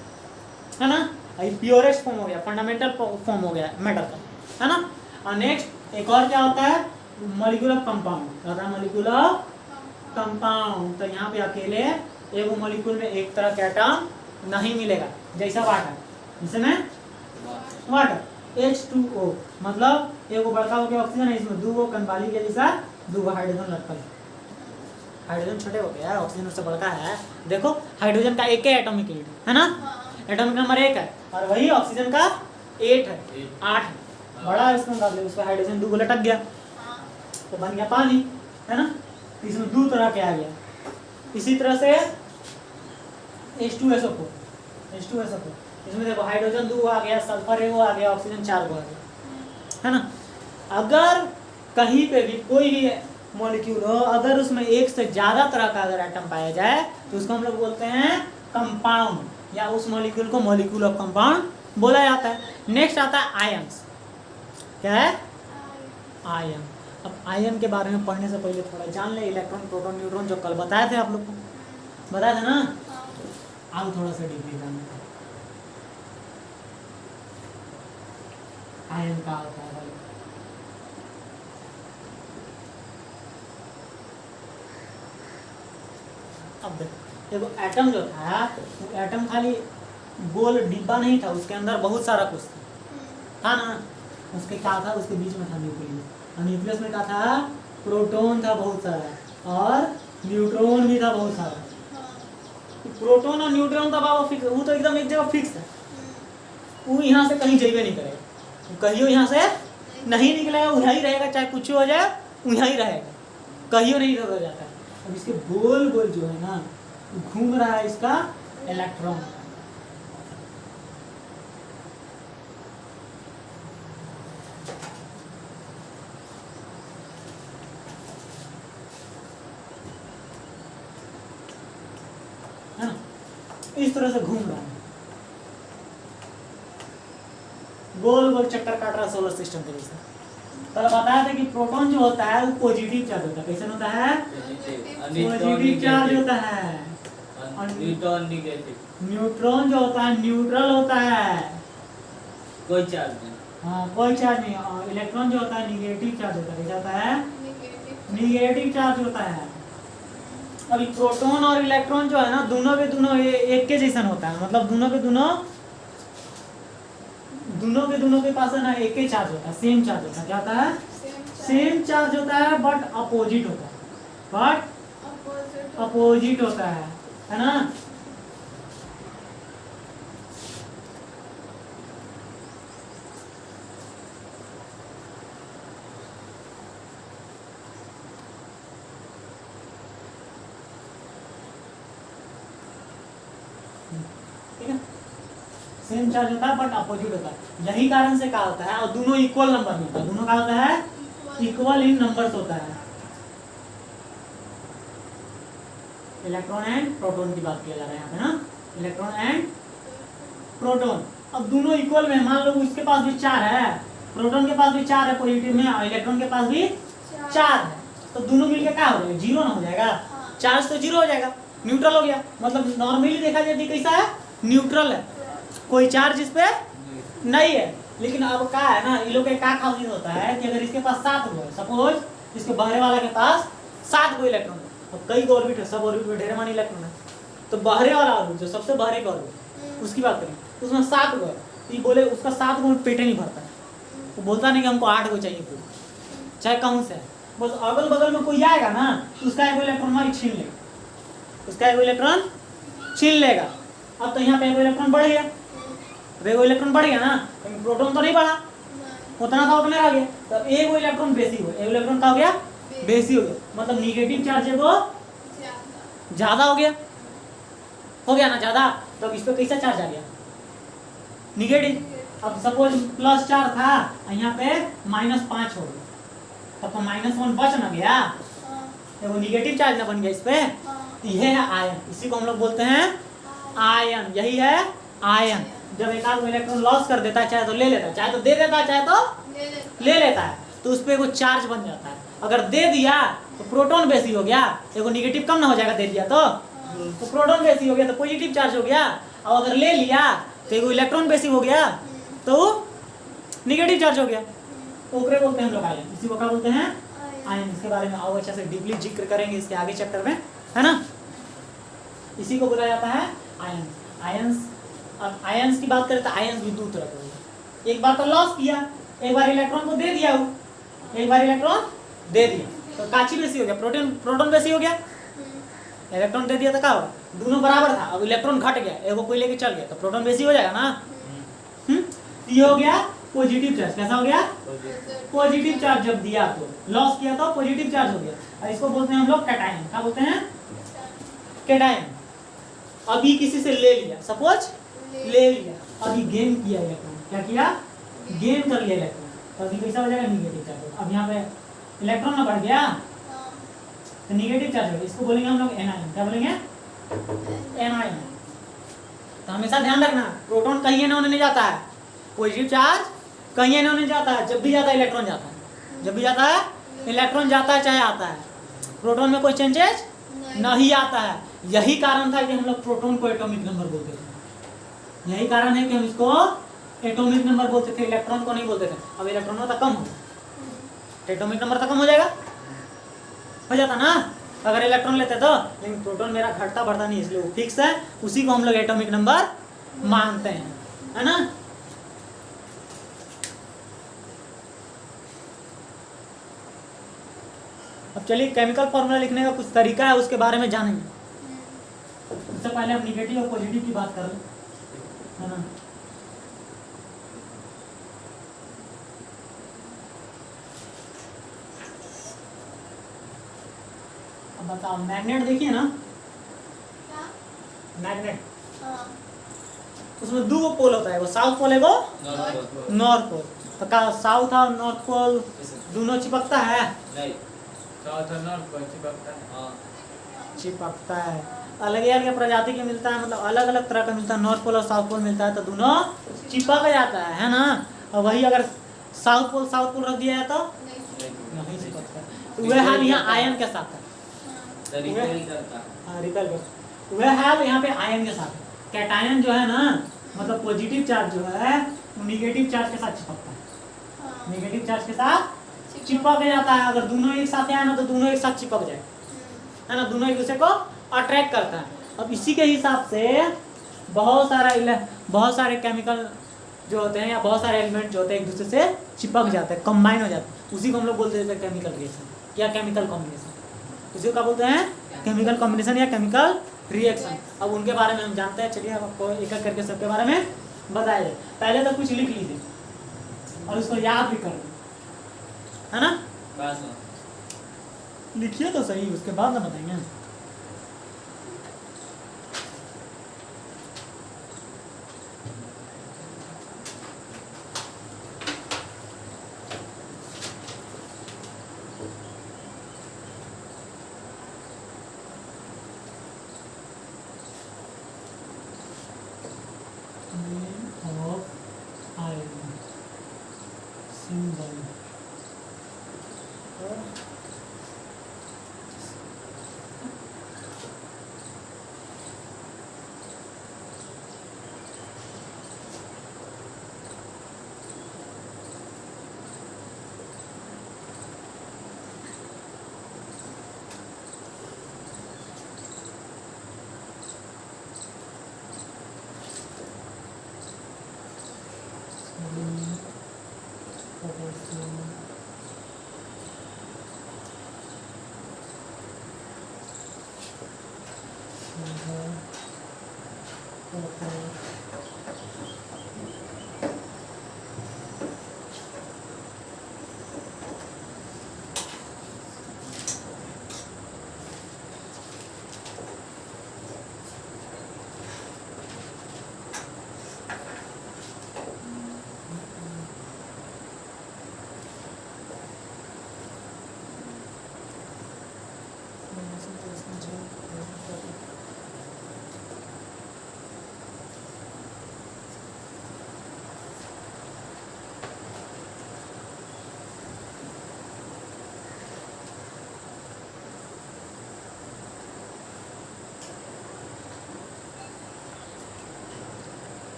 है ना। ये प्योरेस्ट फॉर्म हो गया, फंडामेंटल फॉर्म हो गया मैटर का, है ना। और नेक्स्ट एक और क्या होता है, मॉलिक्यूल ऑफ कंपाउंड होता है, मॉलिक्यूल ऑफ कंपाउंड। तो यहाँ पे अकेले एक मॉलिक्यूल में एक तरह का एटम नहीं मिलेगा, जैसा वाटर, इसमें वाटर H2O, मतलब एक बड़का हो गया ऑक्सीजन है, इसमें 2 गो कंबाली के जैसा 2 गो हाइड्रोजन लटकल। हाइड्रोजन छोटे हो गया, ऑक्सीजन उससे बड़का है। देखो हाइड्रोजन का एक एटॉमिक यूनिट है ना, एटॉमिक नंबर 1 है, और वही ऑक्सीजन का 8 है, 8 है, बड़ा है। इसमें डाल दे, उसका हाइड्रोजन 2 गो लटक गया तो बन गया पानी, है ना। इसमें 2 तरह के आ गया। इसी तरह से H2SO4, इसमें देखो हाइड्रोजन 2 आ गया, सल्फर 1 आ गया, ऑक्सीजन 4 गो आ गया, है ना। अगर कहीं पे भी कोई भी मॉलिक्यूल हो, अगर उसमें एक से ज़्यादा तरह का अगर एटम पाया जाए तो उसको हम लोग बोलते हैं कंपाउंड, या उस मॉलिक्यूल को मॉलिक्यूल ऑफ कंपाउंड बोला जाता है। नेक्स्ट आता है आयन्स। क्या है, आयन। अब आयन के बारे में पढ़ने से पहले थोड़ा जान ले, इलेक्ट्रॉन, प्रोटॉन, न्यूट्रॉन जो कल बताए थे आप लोग को, बताया था ना। अब थोड़ा सा डिग्री जानना, आयन का होता है भाई। अब देखो एटम जो था, वो एटम खाली गोल डिब्बा नहीं था, उसके अंदर बहुत सारा कुछ था ना। उसके क्या था, उसके बीच में था न्यूक्लियस, और न्यूक्लियस में क्या था, प्रोटॉन था बहुत सारा, और न्यूट्रॉन भी था बहुत सारा। प्रोटॉन और न्यूट्रॉन का बाबा फिक्स, वो तो एकदम एक जगह फिक्स है, वो यहाँ से कहीं जाइए नहीं करेगा, कहियो यहाँ से नहीं निकलेगा, वहीं रहेगा, चाहे कुछ हो जाए वहीं रहेगा, कहियो नहीं इधर जाता है। अब इसके गोल गोल जो है ना, घूम रहा है इसका इलेक्ट्रॉन, है ना, इस तरह से घूम रहा है, गोल गोल चक्कर काट रहा है सोलर सिस्टम के जैसे। तो बताया था कि प्रोटॉन जो होता है वो पॉजिटिव चार्ज होता है। कैसे होता है, पॉजिटिव चार्ज होता है, और न्यूट्रॉन जो होता है न्यूट्रल होता है, कोई चार्ज नहीं। हाँ कोई चार्ज नहीं। और इलेक्ट्रॉन जो होता है निगेटिव चार्ज होता है। कैसा होता है, निगेटिव चार्ज होता है। अभी प्रोटॉन और इलेक्ट्रॉन जो है ना, दोनों के दोनों एक के जैसा होता है, मतलब दोनों के पास है ना एक ही चार्ज होता है, सेम चार्ज होता है। क्या होता है, सेम चार्ज होता है, बट अपोजिट होता है, अपोजिट होता है ना। ठीक है, सेम चार्ज होता है बट अपोजिट होता है। यही कारण से क्या होता है, और दोनों इक्वल नंबर में होता है, दोनों क्या होता है, इक्वल इन नंबर्स होता है। इलेक्ट्रॉन एंड प्रोटॉन की बात किया जा रहा है यहाँ पे ना, इलेक्ट्रॉन एंड प्रोटॉन। अब दोनों इक्वल में, मान लो इसके पास भी 4 है, प्रोटॉन के पास भी 4 है पॉजिटिव में, और इलेक्ट्रॉन के पास भी 4 है, तो दोनों मिलकर क्या हो जाएगा, 0 ना हो जाएगा, चार्ज तो 0 हो जाएगा, न्यूट्रल हो गया। मतलब नॉर्मली देखा जाए कैसा है, न्यूट्रल है, कोई चार्ज इस पे नहीं है। लेकिन अब क्या है ना, ये लोग का क्या खासियत होता है कि अगर इसके पास 7 गो है, सपोज इसके बहरे वाला के पास 7 गो इलेक्ट्रॉन है अब कई ऑर्बिट है, सब ऑर्बिट में ढेर मानी इलेक्ट्रॉन है, तो बाहरी वाला ऑर्बिट जो सबसे बाहरी का ऑर्बिट उसकी बात करें तो उसमें 7 गो है, तो ये बोले उसका 7 गो पेट ही नहीं भरता है, वो बोलता नहीं कि हमको 8 गो चाहिए पूरा, चाहे कौन से है, बस अगल बगल में कोई आएगा ना तो उसका एक इलेक्ट्रॉन वही छीन लेगा, उसका एक इलेक्ट्रॉन छीन लेगा। अब तो यहाँ पे एक इलेक्ट्रॉन बढ़ गया, अब एक इलेक्ट्रॉन बढ़ गया ना, लेकिन प्रोटॉन तो नहीं बढ़ा, उतना था उतना रह गया, तो एक इलेक्ट्रॉन बेसी हो गया, एक इलेक्ट्रॉन का हो गया बेसी हो गया, मतलब निगेटिव चार्ज है वो ज्यादा हो गया ना ज्यादा, तो इस पे कैसा चार्ज आ गया निगेटिव। अब सपोज +4 था यहाँ पे -5 हो गया, तब तो -1 बच ना गया, वो निगेटिव चार्ज ना बन गया इस पे, तो ये है आयन, इसी को हम लोग बोलते हैं आयन, यही है आयन। जब एक आध इलेक्ट्रॉन लॉस कर देता है, चाहे तो ले लेता है, चाहे तो दे देता है, चाहे तो ले लेता है, तो उस पर वो चार्ज बन जाता है। अगर दे दिया तो प्रोटॉन बेसी हो गया, एगो निगेटिव कम ना हो जाएगा, दे दिया तो प्रोटॉन बेसी हो गया तो पॉजिटिव चार्ज हो गया, और अगर ले लिया तो एगो इलेक्ट्रॉन बेसी हो गया तो निगेटिव चार्ज हो गया, ओकरे बोलते हैं हम लोग आयन, इसी को क्या बोलते हैं आयन। इसके बारे में आओ अच्छा से डीपली जिक्र करेंगे इसके आगे चैप्टर में, है ना। इसी को बोला जाता है आयन। आयंस, अब आयंस की बात करें तो आयंस भी दो तरह के होते हैं, एक बार तो लॉस किया, एक बार इलेक्ट्रॉन को दे दिया, एक बार इलेक्ट्रॉन दे दिया तो काची बेसी हो गया, प्रोटॉन बेसी हो गया, इलेक्ट्रॉन दे दिया तो क्या होगा, दोनों बराबर था, अब इलेक्ट्रॉन घट गया, एगो कोई लेके चल गया तो प्रोटॉन बेसी हो जाएगा ना। ये हो गया पॉजिटिव चार्ज, कैसा हो गया पॉजिटिव चार्ज, जब दिया तो लॉस किया तो पॉजिटिव चार्ज हो गया, और इसको बोलते हैं हम लोग कैटायन, क्या बोलते हैं कैटायन। अभी किसी से ले लिया, सपोज ले लिया, अभी गेन किया इलेक्ट्रॉन, क्या किया गेन कर लिया इलेक्ट्रॉन, तो अभी कैसा हो जाएगा निगेटिव चार्ज। अब यहाँ पे इलेक्ट्रॉन ना बढ़ गया तो निगेटिव चार्ज हो गया, इसको बोलेंगे हम लोग एनायन, क्या बोलेंगे एनायन। तो हमेशा ध्यान रखना, प्रोटॉन कहीं ना नहीं जाता है, पॉजिटिव चार्ज कहीं ना नहीं जाता है, जब भी जाता है इलेक्ट्रॉन जाता है, जब भी जाता है इलेक्ट्रॉन जाता है चाहे आता है, प्रोटॉन में कोई चेंजेस नहीं आता है। यही कारण था कि हम लोग प्रोटॉन को एटॉमिक नंबर बोलते थे, यही कारण है कि हम इसको एटॉमिक नंबर बोलते थे, इलेक्ट्रॉन को नहीं बोलते थे। अब इलेक्ट्रॉन तो कम हो, एटॉमिक नंबर तो कम हो जाएगा, हो जाता ना अगर इलेक्ट्रॉन लेते तो, लेकिन प्रोटॉन मेरा घटता बढ़ता नहीं, इसलिए वो फिक्स है, उसी को हम लोग एटॉमिक नंबर मानते हैं, है ना। अब चलिए केमिकल फॉर्मूला लिखने का कुछ तरीका है, उसके बारे में जानेंगे। उससे पहले हम निगेटिव और पॉजिटिव की बात कर लें, है ना। अब बताओ, मैग्नेट देखिए ना, मैग्नेट उसमें 2 पोल होता है, वो साउथ पोल है वो नॉर्थ पोल, तो क्या साउथ और नॉर्थ पोल दोनों चिपकता है? नहीं, साउथ और नॉर्थ पोल चिपकता है, हाँ चिपकता है। अलग अलग प्रजाति के मिलता है, मतलब अलग अलग तरह का मिलता है, नॉर्थ पोल और साउथ पोल मिलता है तो दोनों चिपक जाता है ना। और वही अगर साउथ पोल रख दिया है तो नहीं चिपकता। तो वह हाल यहाँ आयन के साथ है, रिपेल कर वह हाल यहाँ पे आयन के साथ है। कैटायन जो है ना, मतलब पॉजिटिव चार्ज जो है वो निगेटिव चार्ज के साथ चिपकता है, निगेटिव चार्ज के साथ चिपक जाता है। अगर दोनों एक साथ आए ना तो दोनों एक साथ चिपक जाए, है ना, दोनों एक दूसरे को अट्रैक्ट करता है। अब इसी के हिसाब से बहुत सारे केमिकल जो होते हैं या बहुत सारे एलिमेंट जो होते हैं एक दूसरे से चिपक जाते हैं, कंबाइन हो जाते हैं, उसी को हम लोग बोलते हैं केमिकल रिएक्शन या केमिकल कॉम्बिनेशन। उसी को क्या बोलते हैं केमिकल कॉम्बिनेशन या केमिकल रिएक्शन। अब उनके बारे में हम जानते हैं, चलिए आपको एक एक करके सबके बारे में बताया जाए। पहले तो कुछ लिख लीजिए और उसको याद भी कर लीजिए, है ना, लिखिए तो सही, उसके बाद ना बताएंगे। टू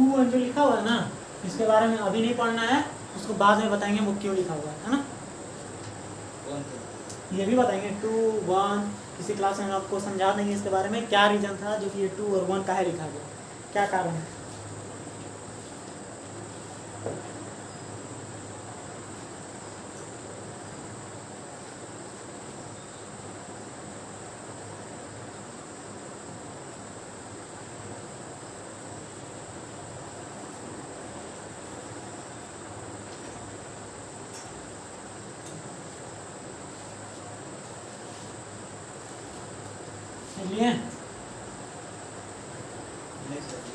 वन जो लिखा हुआ है ना, इसके बारे में अभी नहीं पढ़ना है, उसको बाद में बताएंगे वो क्यों लिखा हुआ है ना। कौन सा? ये भी बताएंगे 2 1 किसी क्लास में हम आपको समझा देंगे इसके बारे में, क्या रीजन था जो कि ये 2 और 1 काहे लिखा गया, क्या कारण है। लिए नहीं सर।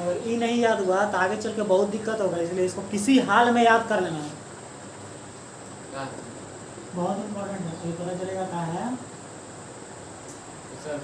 अगर ई नहीं याद हुआ तो आगे चल के बहुत दिक्कत होगा, इसलिए इसको किसी हाल में याद कर लेना है, कहाँ? बहुत इम्पोर्टेंट है, तो पता चलेगा क्या है। सर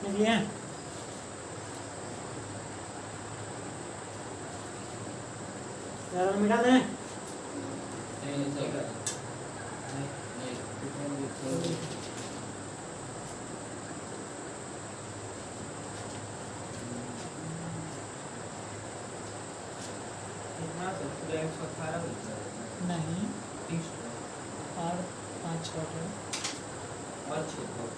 लिए मिटा दें। नहीं चलेगा। नहीं कितना सर पूरा 118 बचता है? नहीं 30 और 5 छोटे और 6 5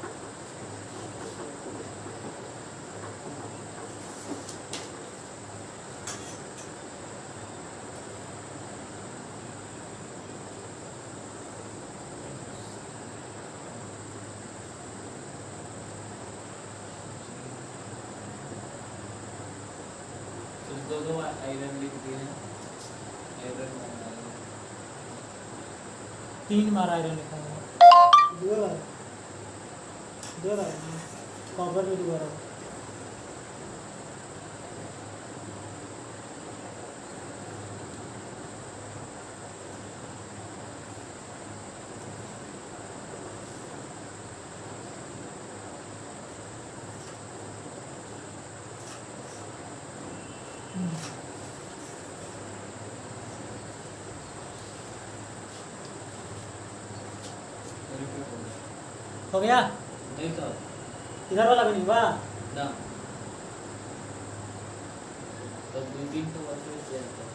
तो दो आयरन लिख दिए हैं, आयरन 3 बार आयरन लिखा हुआ है। 2 बार कॉपर भी 2 बार है। हो गया? नहीं तो इधर वाला भी नहीं हुआ? ना, तो 2-3 तो वर्ष किया था।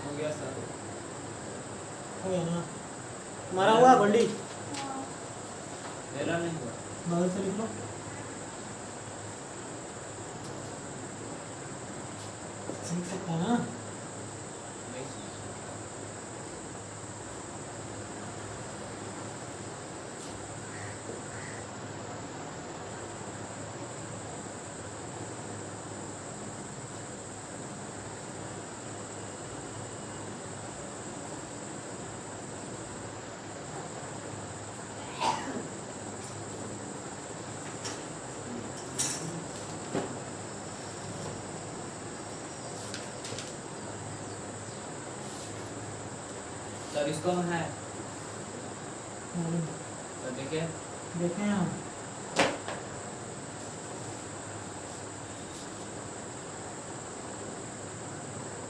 हो गया सर, हो गया ना? तुम्हारा हुआ बंडी? मेरा नहीं हुआ। बगल से लिख लो। लिख सकता है ना? नहीं सर, इसको में है तो देखिए, देखें हम।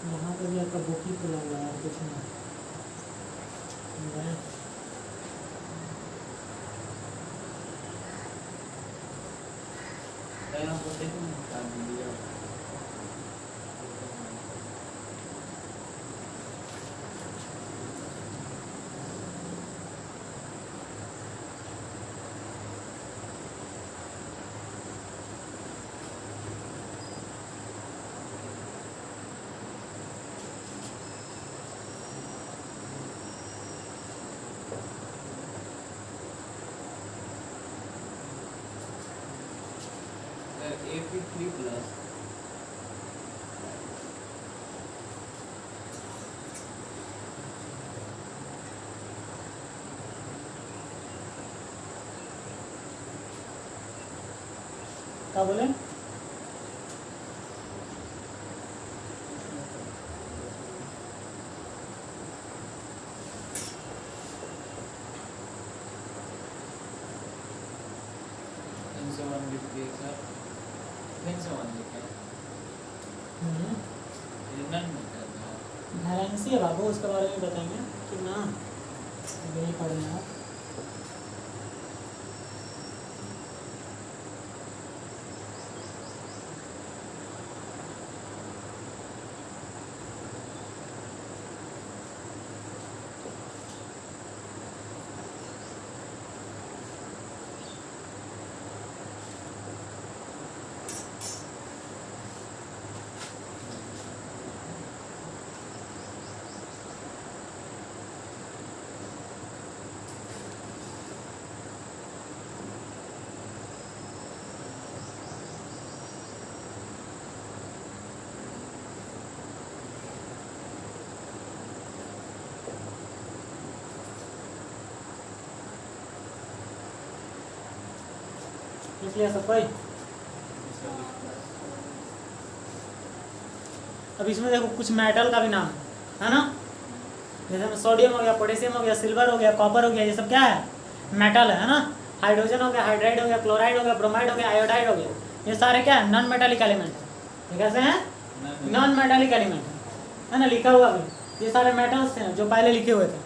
यहाँ पे भी आपका बुक ही खुला हुआ है, कुछ नहीं। पहला को देखो ना, निकाल दीजिए। AP3 प्लस क्या बोले? से 1 लिख दिए सर, फिर से 1 लिखे, ये नन में करना है। वैलेंसी है बाबू, उसके बारे में बताएंगे कि ना, यही पढ़ना है। इसलिए सब भाई अब इसमें देखो कुछ मेटल का भी नाम है ना, जैसे सोडियम हो गया, पोटेशियम हो गया, सिल्वर हो गया, कॉपर हो गया, ये सब क्या है? मेटल है ना। हाइड्रोजन हो गया, हाइड्राइड हो गया, क्लोराइड हो गया, ब्रोमाइड हो गया, आयोडाइड हो गया, ये सारे क्या है? Non metallic element. ये कैसे हैं? नॉन मेटालिक एलिमेंट है ना, लिखा हुआ अभी। ये सारे मेटल्स हैं जो पहले लिखे हुए थे,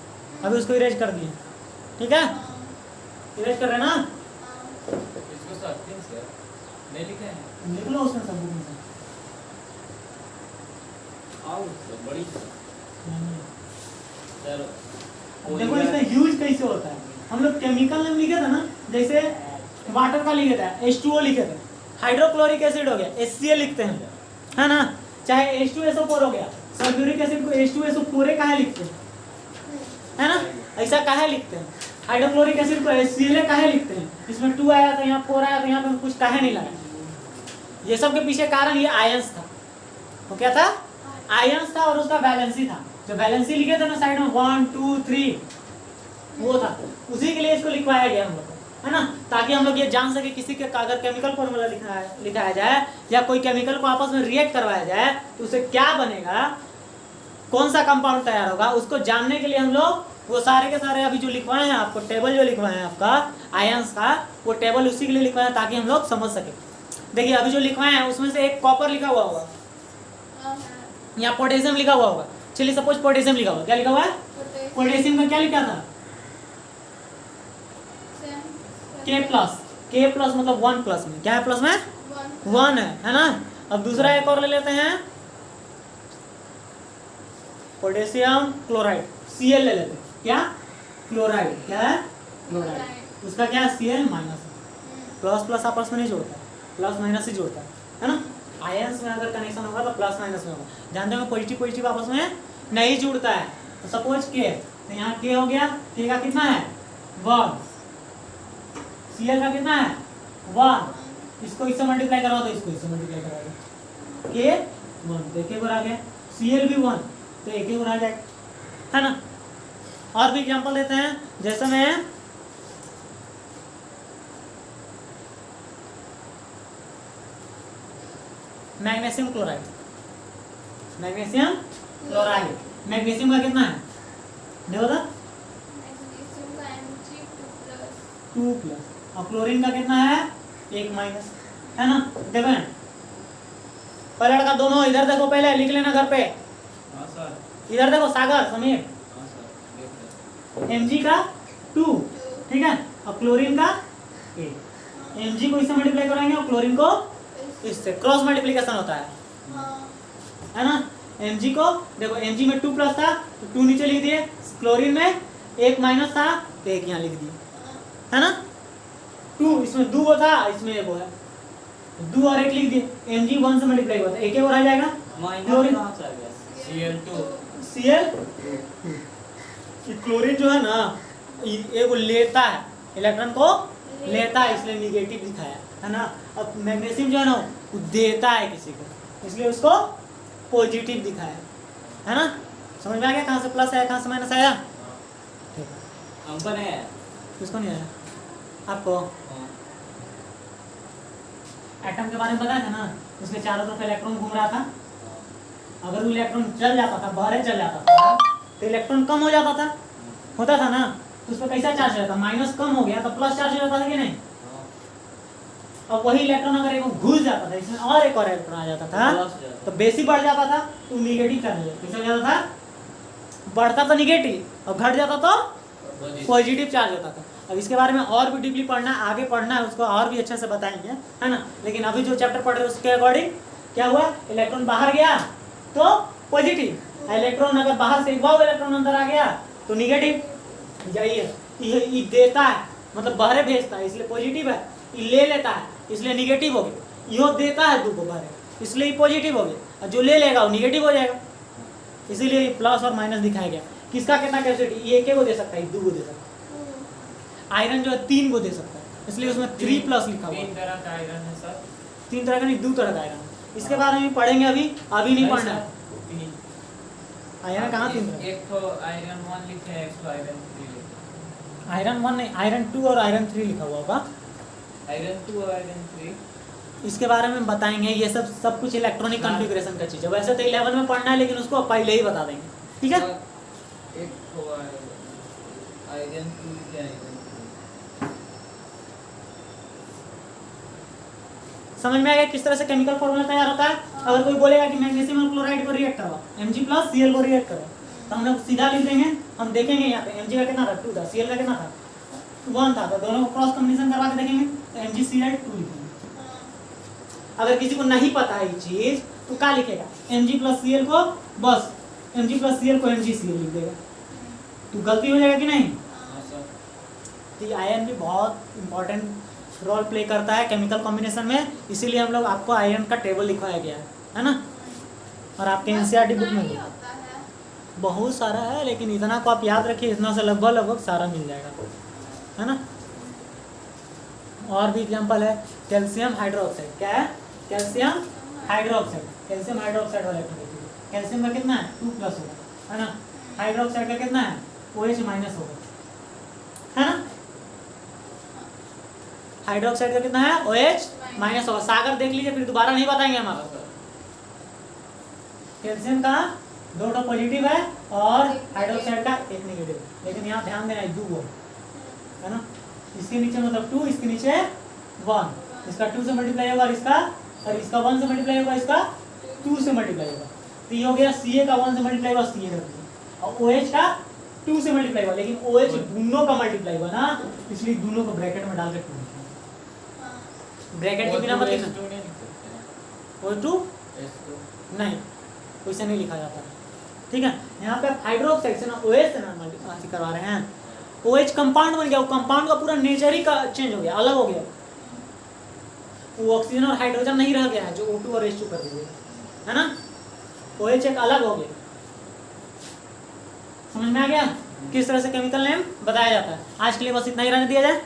अभी उसको इरेज कर दिए। ठीक है, इरेज कर रहे ना? इसको सकते सर, नहीं लिखे हैं, लिख लो उसमें सब बुक में से। आओ तो बड़ी चलो। अब देखो इसका यूज कैसे होता है। हम लोग केमिकल नेम लिखे थे ना, जैसे वाटर का लिखे थे H2O लिखे थे, हाइड्रोक्लोरिक एसिड हो गया HCl लिखते हैं, है ना। चाहे H2SO4 हो गया, सल्फ्यूरिक एसिड को H2SO4 काहे लिखते हैं, है ना। ऐसा काहे लिखते हैं? हाइड्रोक्लोरिक एसिड को HCl काहे लिखते हैं? इसमें 2 आया तो यहाँ 4 आया, तो यहाँ पे कुछ काहे नहीं लगा। ये सब के पीछे कारण ये आयंस था। वो क्या था? आयंस था और उसका वैलेंसी था। जो वैलेंसी लिखे थे ना साइड में 1 2 3 वो था, उसी के लिए इसको लिखवाया गया हम लोग को, है ना, ताकि हम लोग ये जान सके किसी के अगर केमिकल फॉर्मूला लिखाया जाए या कोई केमिकल को आपस में रिएक्ट करवाया जाए तो उससे क्या बनेगा, कौन सा कंपाउंड तैयार होगा, उसको जानने के लिए हम लोग वो सारे के सारे अभी जो लिखवाए हैं आपको, टेबल जो लिखवाए हैं आपका आयंस का, वो टेबल उसी के लिए लिखवाए हैं ताकि हम लोग समझ सके। देखिए अभी जो लिखवाए हैं उसमें से एक कॉपर लिखा हुआ होगा या पोटेशियम लिखा हुआ होगा। चलिए सपोज पोटेशियम लिखा हुआ, क्या लिखा हुआ है? पोटेशियम का क्या लिखा था? K प्लस मतलब 1 प्लस में क्या है? प्लस में 1 है ना। अब दूसरा एक और ले लेते हैं, पोटेशियम क्लोराइड, Cl ले लेते हैं। क्या? क्लोराइड, क्या है? क्लोराइड। उसका क्या है? Cl माइनस है। प्लस प्लस आपस में नहीं जोड़ता, प्लस माइनस ही जोड़ता है ना। आयंस में अगर कनेक्शन होगा तो प्लस माइनस में होगा। जानते हो पॉजिटिव पॉजिटिव आपस में नहीं जुड़ता है। तो सपोज K, तो यहाँ K हो गया, K का कितना है? 1। Cl का कितना है? 1। इसको इससे मल्टीप्लाई करवा दो, इसको इससे मल्टीप्लाई करवा दो, K 1 तो एक आ गया, Cl भी 1 तो एक आ जाएगा, है ना। और भी एग्जांपल देते हैं, जैसे में magnesium chloride, magnesium chloride, magnesium का कितना है? देखो तो 2 प्लस, और क्लोरीन का कितना है? 1 माइनस, है ना। देखो पहले लड़का दोनों इधर देखो, पहले लिख लेना घर पे। इधर देखो सागर समीर, Mg का 2, ठीक है, और क्लोरीन का 1। Mg को इससे मल्टीप्लाई कराएंगे और क्लोरीन को इससे, क्रॉस मल्टीप्लिकेशन होता है ना। Mg को देखो, Mg में 2 प्लस था तो 2 नीचे लिख दिए, क्लोरीन में 1 माइनस था तो 1 यहाँ लिख दिए, है ना। 2 इसमें 2 वो था, इसमें वो है 2 और 1 लिख दिए। Mg 1 से मल्टीप्लाई हुआ था, एक और आ जाएगा क्लोरीन Cl2। क्लोरीन जो है ना ये वो लेता है, इलेक्ट्रॉन को लेता है, इसलिए निगेटिव दिखाया है ना। अब मैग्नीशियम जो है ना वो देता है किसी को, इसलिए उसको पॉजिटिव दिखाया है ना। समझ में आ गया कहाँ से प्लस आया कहाँ से माइनस आया? हमको नहीं आया। किसको नहीं आया? आपको एटम के बारे में पता था ना, उसके चारों तरफ इलेक्ट्रॉन घूम रहा था। अगर वो इलेक्ट्रॉन चल जाता था, बाहर चल जाता था तो इलेक्ट्रॉन कम हो जाता था, होता था ना। तो उस पर कैसा चार्ज रहता? माइनस कम हो गया तो प्लस चार्ज हो जाता था कि नहीं। अब वही इलेक्ट्रॉन अगर एक घुस जाता था, इसमें और एक और इलेक्ट्रॉन आ जाता था तो बेसी बढ़ जाता था तो निगेटिव चार्ज हो जाता। कैसा हो जाता था? बढ़ता तो निगेटिव और घट जाता तो पॉजिटिव चार्ज होता था। अब इसके बारे में और भी डीपली पढ़ना है, आगे पढ़ना है, उसको और भी अच्छे से बताएंगे, है ना। लेकिन अभी जो चैप्टर पढ़ रहे हैं उसके अकॉर्डिंग क्या हुआ, इलेक्ट्रॉन बाहर गया तो पॉजिटिव, इलेक्ट्रॉन अगर बाहर से एक बार इलेक्ट्रॉन अंदर आ गया तो निगेटिव। ये देता है मतलब बाहर भेजता है इसलिए पॉजिटिव है, ये ले लेता है इसलिए निगेटिव हो गया। यो देता है 2 को बाहर इसलिए पॉजिटिव हो गया, और जो ले लेगा वो निगेटिव हो जाएगा, इसीलिए प्लस और माइनस दिखाया गया। किसका कितना कैपेसिटी? ये 1 को दे सकता है, 2 को दे सकता है। आयरन जो है 3 को दे सकता है, इसलिए उसमें 3 प्लस लिखा हुआ है। 3 तरह का आयरन है सर। 3 तरह का नहीं, 2 तरह का आयरन। इसके बारे में पढ़ेंगे, अभी नहीं पढ़ना है। आयरन कहाँ 3 तरह? एक तो आयरन 1 लिखे हैं, एक तो आयरन 3 लिखे। आयरन 1 नहीं, आयरन 2 और आयरन 3 लिखा हुआ होगा। आयरन 2 और आयरन 3 इसके बारे में बताएंगे। ये सब कुछ इलेक्ट्रॉनिक कॉन्फ़िगरेशन का चीज़ है। वैसे तो 11 में पढ़ना है लेकिन उसको पहले ही बता देंगे, ठीक है। एक तो आयरन 2 लिखे, आयरन 3। समझ में आ गया किस तरह से केमिकल फॉर्मूला तैयार होता है। अगर कोई बोलेगा कि मैग्नीशियम और क्लोराइड को रिएक्ट करवा, Mg प्लस Cl को रिएक्ट करवा, तो हम लोग सीधा लिख देंगे। हम देखेंगे यहाँ पे Mg का कितना था 2 था, Cl का कितना था 1 था, तो दोनों को क्रॉस कॉम्बिनेशन करवा के देखेंगे तो MgCl2 लिखेंगे। अगर किसी को नहीं पता है ये चीज तो क्या लिखेगा? Mg प्लस Cl को बस Mg प्लस Cl को MgCl लिख देगा, तो गलती हो जाएगा कि नहीं। तो आयरन भी बहुत इंपॉर्टेंट रोल प्ले करता है केमिकल कॉम्बिनेशन में, इसीलिए हम लोग आपको आयरन का टेबल लिखवाया गया है ना। और आपके एनसीईआरटी बुक में भी बहुत सारा है, लेकिन इतना को आप याद रखिए, इतना से लगभग सारा मिल जाएगा, है ना। और भी एग्जांपल है कैल्शियम हाइड्रोक्साइड। क्या है? Calcium hydroxide. कैल्शियम हाइड्रोक्साइड वाला इलेक्ट्रोन, कैल्शियम का कितना है 2+ होगा, है ना। हाइड्रोक्साइड का कितना है OH- होगा, है ना। हाइड्रोक्साइड का कितना है OH- होगा। सागर देख लीजिए, फिर दोबारा नहीं बताएंगे हम आपको। कैल्शियम का 2 पॉजिटिव है और हाइड्रोक्साइड का 1 नेगेटिव, लेकिन यहाँ ध्यान देना 2 है ना। इसके नीचे मतलब 2, इसके नीचे 1, इसका 2 से मल्टीप्लाई होगा और इसका 1 से मल्टीप्लाई होगा, इसका 2 से मल्टीप्लाई होगा। तो ये हो गया Ca का 1 से मल्टीप्लाई होगा, Ca रख दिया, और OH का 2 से मल्टीप्लाई हुआ, लेकिन OH दोनों का मल्टीप्लाई हुआ ना, इसलिए दोनों को ब्रैकेट में डाल के 2 लिखा। ब्रैकेट के बिना मत लिखना। O2 नहीं, वैसे नहीं लिखा जाता, ठीक है। यहाँ पे हाइड्रोक्साइड से ना OH से ना मल्टीप्लाई करवा रहे हैं। OH कंपाउंड बन गया, वो कंपाउंड का पूरा नेचर ही का चेंज हो गया, अलग हो गया। वो ऑक्सीजन और हाइड्रोजन नहीं रह गया है जो O2 और H2 कर दिए, है ना। OH एक अलग हो गया। समझ में आ गया किस तरह से केमिकल नेम बताया जाता है। आज के लिए बस इतना ही रहने दिया जाए।